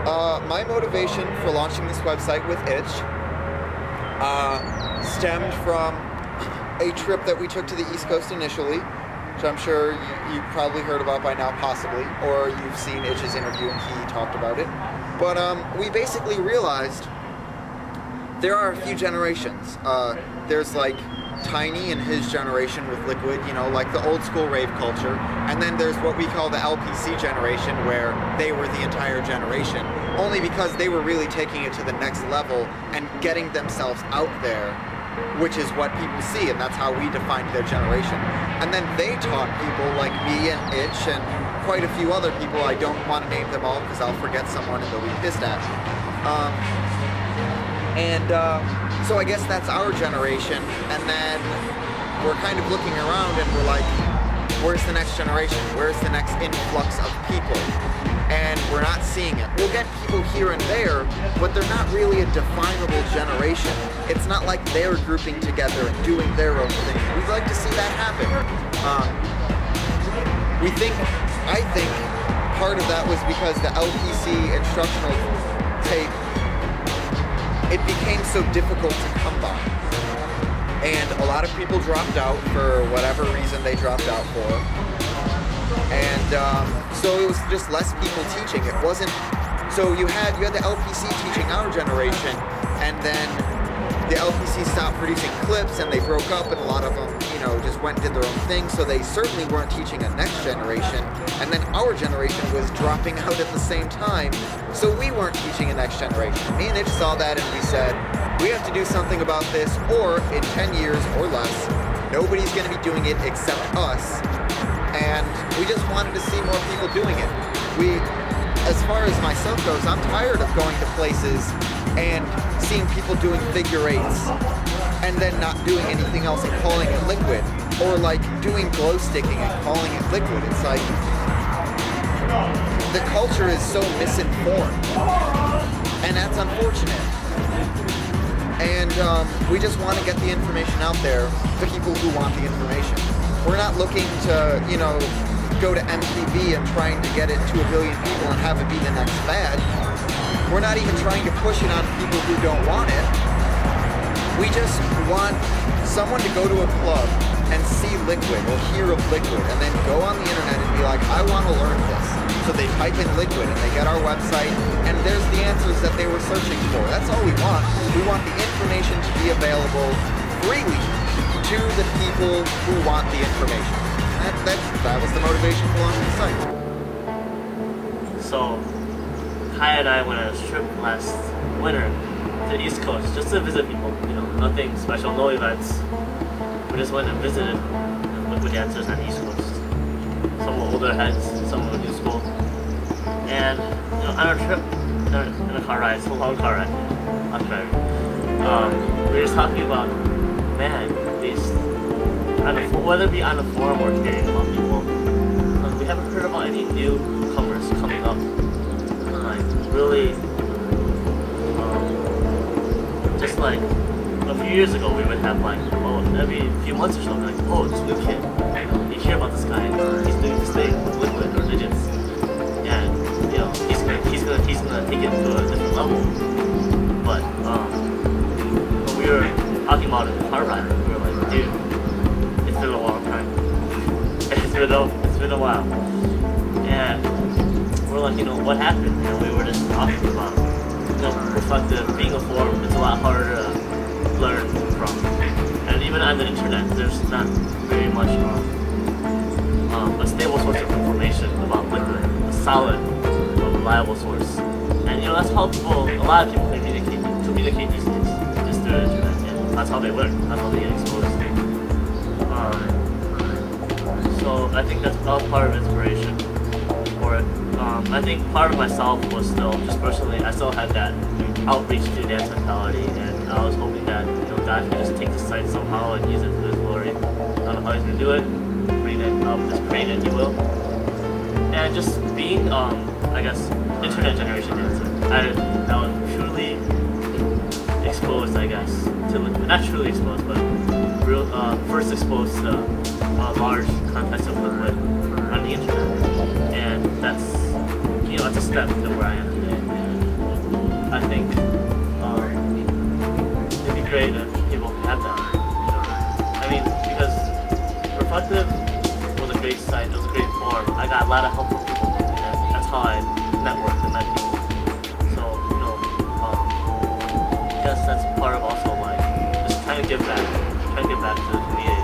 My motivation for launching this website with Itch stemmed from a trip that we took to the East Coast initially, which I'm sure you've probably heard about by now, possibly, or you've seen Itch's interview and he talked about it. But we basically realized there are a few generations. There's like Tiny and his generation with Liquid, you know, like the old school rave culture, and then there's what we call the LPC generation, where they were the entire generation, only because they were really taking it to the next level and getting themselves out there, which is what people see, and that's how we defined their generation. And then they taught people like me and Itch and quite a few other people. I don't want to name them all because I'll forget someone and they'll be pissed at me. So I guess that's our generation, and then we're kind of looking around and we're like, where's the next generation? Where's the next influx of people? And we're not seeing it. We'll get people here and there, but they're not really a definable generation. It's not like they're grouping together and doing their own thing. We'd like to see that happen. I think part of that was because the LPC instructional tape, it became so difficult to come by. And a lot of people dropped out for whatever reason they dropped out for. And so it was just less people teaching. It wasn't, so you had the LPC teaching our generation, and then the LPC stopped producing clips and they broke up, and a lot of them, you know, just went and did their own thing, so they certainly weren't teaching a next generation. And then our generation was dropping out at the same time, so we weren't teaching a next generation. Me and Itch saw that and we said, we have to do something about this, or in 10 years or less, nobody's going to be doing it except us. And we just wanted to see more people doing it. As far as myself goes, I'm tired of going to places and seeing people doing figure eights and then not doing anything else and calling it Liquid, or like doing glow sticking and calling it Liquid. It's like, the culture is so misinformed, and that's unfortunate. And we just want to get the information out there to people who want the information. We're not looking to, you know, go to MTV and trying to get it to 1 billion people and have it be the next fad. We're not even trying to push it on people who don't want it. We just want someone to go to a club and see Liquid or hear of Liquid and then go on the internet and be like, I want to learn this. So they type in Liquid and they get our website and there's the answers that they were searching for. That's all we want. We want the information to be available freely to the people who want the information. That was the motivation for launching the site. So, Kai and I went on a trip last winter to the East Coast just to visit people. You know, nothing special, no events. We just went and visited Liquid dancers on the East Coast. Some were older heads, some were new school. And you know, on our trip, in a car ride, it's a long car ride, I'm driving. We were just talking about, man, whether it be on the forum or hearing about people, we haven't heard about any newcomers coming up. Like, really, just like a few years ago, we would have like, every few months or something, like, oh, this new kid, you hear about this guy, he's doing this thing with Liquid or Digits, and you know, he's gonna take it to a different level. But when we were talking about it in the car ride, we were like, dude, it's been a long time. It's been a while. And we're like, you know, what happened? And we were just talking about, you know, reflective, being a forum, it's a lot harder to learn from. And even on the internet, there's not very much a stable source of information about Liquid, a solid, reliable source. And you know, that's how a lot of people communicate these days, just through the internet. And that's how they learn, that's how they get exposed. So I think that's all part of inspiration for it. I think part of myself was still, just personally, I still had that outreach to dance mentality, and I was hoping that, you know, God could just take the site somehow and use it for His glory. I don't know how He's gonna do it, bring it up, just bring it, He will. And just being, I guess, internet generation dancer, I was truly exposed, I guess, to Liquid. Not truly exposed, but real, first exposed to large context of Liquid on the internet. And that's, you know, that's a step to where I am today. I think it'd be great if people could have that. You know? I mean, because Reflective was a great site, it was a great forum. I got a lot of help from people, and that's how I networked and met people. So, you know, I guess that's part of also like just trying to give back to the community.